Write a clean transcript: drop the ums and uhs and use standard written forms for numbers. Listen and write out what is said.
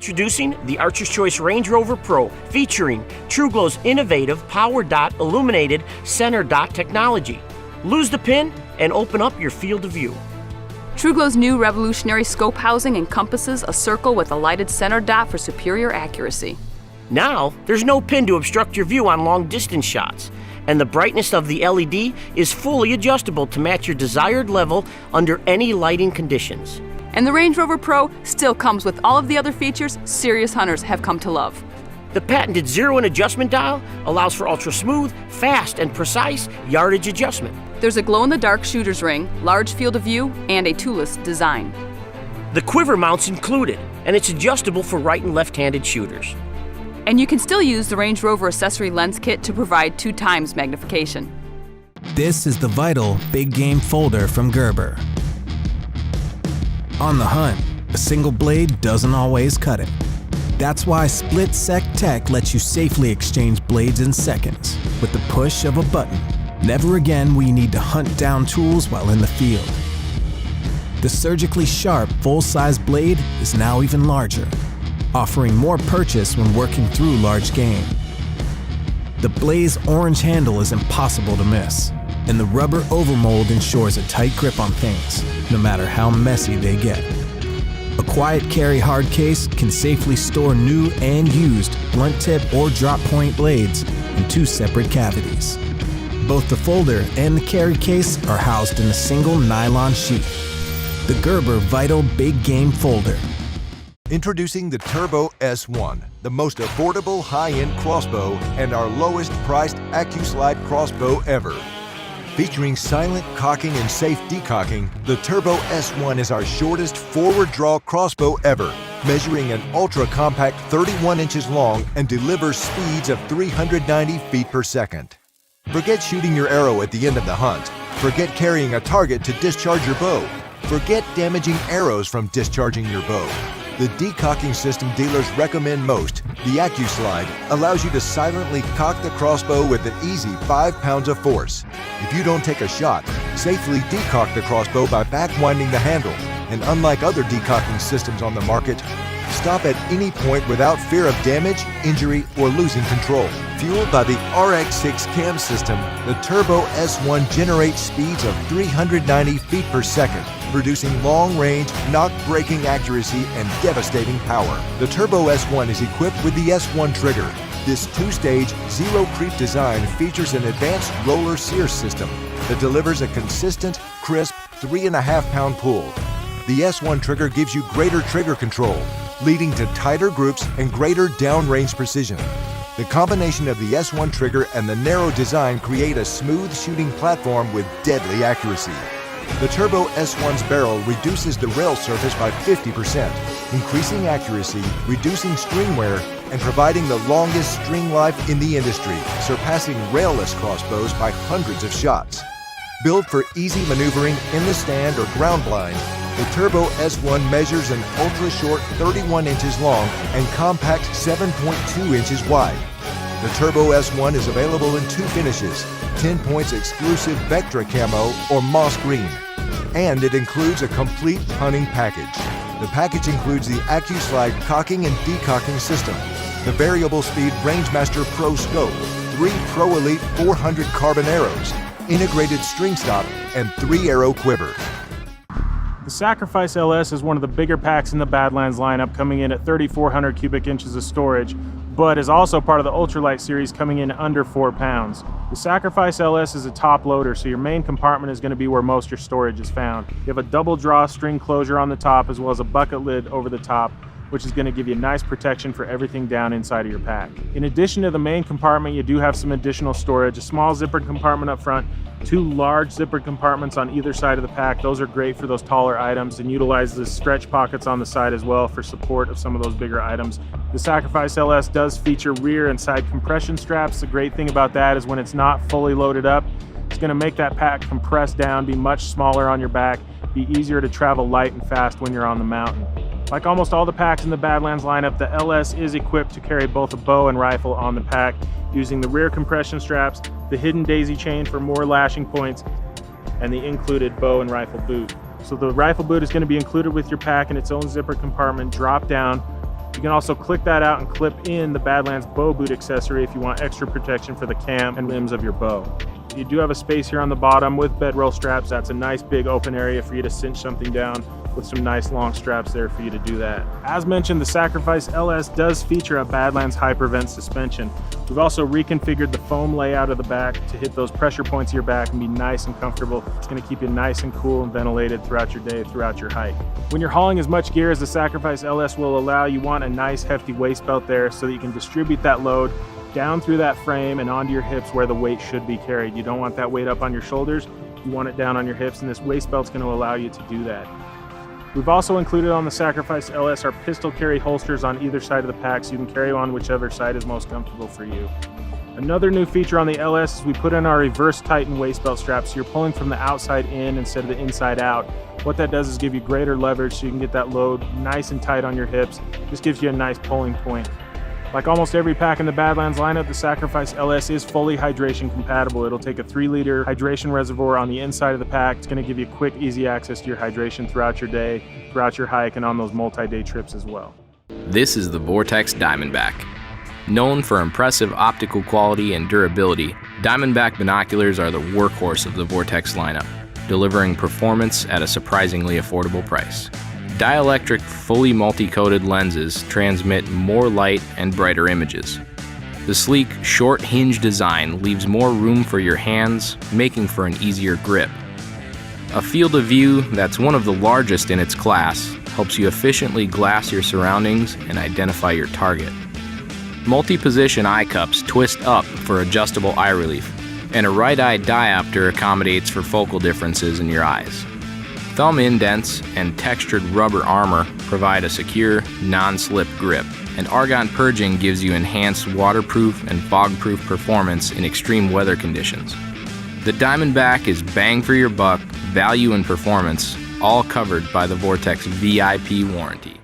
Introducing the Archer's Choice Range Rover Pro, featuring TRUGLO's innovative Power Dot illuminated center dot technology. Lose the pin and open up your field of view. TRUGLO's new revolutionary scope housing encompasses a circle with a lighted center dot for superior accuracy. Now, there's no pin to obstruct your view on long-distance shots, and the brightness of the LED is fully adjustable to match your desired level under any lighting conditions. And the Range Rover Pro still comes with all of the other features serious hunters have come to love. The patented zero-in adjustment dial allows for ultra-smooth, fast, and precise yardage adjustment. There's a glow-in-the-dark shooter's ring, large field of view, and a toolless design. The quiver mount's included, and it's adjustable for right and left-handed shooters. And you can still use the Range Rover accessory lens kit to provide 2x magnification. This is the vital big game folder from Gerber. On the hunt, a single blade doesn't always cut it. That's why Split-Sec Tech lets you safely exchange blades in seconds with the push of a button. Never again will you need to hunt down tools while in the field. The surgically sharp, full-size blade is now even larger, offering more purchase when working through large game. The blade's orange handle is impossible to miss, and the rubber overmold ensures a tight grip on things, no matter how messy they get. A quiet carry hard case can safely store new and used blunt tip or drop point blades in 2 separate cavities. Both the folder and the carry case are housed in a single nylon sheath. The Gerber Vital Big Game Folder. Introducing the Turbo S1, the most affordable high-end crossbow and our lowest priced AccuSlide crossbow ever. Featuring silent cocking and safe decocking, the Turbo S1 is our shortest forward draw crossbow ever, measuring an ultra-compact 31 inches long and delivers speeds of 390 feet per second. Forget shooting your arrow at the end of the hunt. Forget carrying a target to discharge your bow. Forget damaging arrows from discharging your bow. The decocking system dealers recommend most, the AccuSlide, allows you to silently cock the crossbow with an easy 5 pounds of force. If you don't take a shot, safely decock the crossbow by back-winding the handle, and unlike other decocking systems on the market, stop at any point without fear of damage, injury, or losing control. Fueled by the RX6 cam system, the Turbo S1 generates speeds of 390 feet per second, producing long-range, knock-breaking accuracy and devastating power. The Turbo S1 is equipped with the S1 trigger. This 2-stage, zero-creep design features an advanced roller sear system that delivers a consistent, crisp 3.5-pound pull. The S1 trigger gives you greater trigger control, leading to tighter groups and greater downrange precision. The combination of the S1 trigger and the narrow design create a smooth shooting platform with deadly accuracy. The Turbo S1's barrel reduces the rail surface by 50%, increasing accuracy, reducing string wear, and providing the longest string life in the industry, surpassing railless crossbows by hundreds of shots. Built for easy maneuvering in the stand or ground blind, the Turbo S1 measures an ultra-short 31 inches long and compact 7.2 inches wide. The Turbo S1 is available in 2 finishes, TenPoint's exclusive Vectra Camo or Moss Green, and it includes a complete hunting package. The package includes the AccuSlide cocking and decocking system, the variable speed Rangemaster Pro Scope, 3 Pro Elite 400 carbon arrows, integrated string stop, and 3-arrow quiver. The Sacrifice LS is one of the bigger packs in the Badlands lineup, coming in at 3,400 cubic inches of storage, but is also part of the ultralight series, coming in under 4 pounds. The Sacrifice LS is a top loader, so your main compartment is going to be where most of your storage is found. You have a double draw string closure on the top, as well as a bucket lid over the top, which is going to give you nice protection for everything down inside of your pack. In addition to the main compartment, you do have some additional storage, a small zippered compartment up front, 2 large zippered compartments on either side of the pack. Those are great for those taller items, and utilize the stretch pockets on the side as well for support of some of those bigger items. The Sacrifice LS does feature rear and side compression straps. The great thing about that is when it's not fully loaded up, it's going to make that pack compress down, be much smaller on your back, be easier to travel light and fast when you're on the mountain. Like almost all the packs in the Badlands lineup, the LS is equipped to carry both a bow and rifle on the pack, using the rear compression straps, the hidden daisy chain for more lashing points, and the included bow and rifle boot. So the rifle boot is going to be included with your pack in its own zipper compartment, drop down, You can also click that out and clip in the Badlands bow boot accessory if you want extra protection for the cam and limbs of your bow. You do have a space here on the bottom with bedroll straps. That's a nice big open area for you to cinch something down with some nice long straps there for you to do that. As mentioned, the Sacrifice LS does feature a Badlands Hypervent suspension. We've also reconfigured the foam layout of the back to hit those pressure points of your back and be nice and comfortable. It's going to keep you nice and cool and ventilated throughout your day, throughout your hike. When you're hauling as much gear as the Sacrifice LS will allow, you want a nice hefty waist belt there so that you can distribute that load down through that frame and onto your hips where the weight should be carried. You don't want that weight up on your shoulders. You want it down on your hips, and this waist belt's going to allow you to do that. We've also included on the Sacrifice LS our pistol carry holsters on either side of the pack so you can carry on whichever side is most comfortable for you. Another new feature on the LS is we put in our reverse tighten waist belt strap, so you're pulling from the outside in instead of the inside out. What that does is give you greater leverage so you can get that load nice and tight on your hips. Just gives you a nice pulling point. Like almost every pack in the Badlands lineup, the Sacrifice LS is fully hydration compatible. It'll take a 3-liter hydration reservoir on the inside of the pack. It's going to give you quick, easy access to your hydration throughout your day, throughout your hike, and on those multi-day trips as well. This is the Vortex Diamondback. Known for impressive optical quality and durability, Diamondback binoculars are the workhorse of the Vortex lineup, delivering performance at a surprisingly affordable price. Dielectric, fully multi-coated lenses transmit more light and brighter images. The sleek, short hinge design leaves more room for your hands, making for an easier grip. A field of view that's one of the largest in its class helps you efficiently glass your surroundings and identify your target. Multi-position eye cups twist up for adjustable eye relief, and a right-eye diopter accommodates for focal differences in your eyes. Thumb indents and textured rubber armor provide a secure, non-slip grip, and argon purging gives you enhanced waterproof and fog-proof performance in extreme weather conditions. The Diamondback is bang for your buck, value and performance, all covered by the Vortex VIP warranty.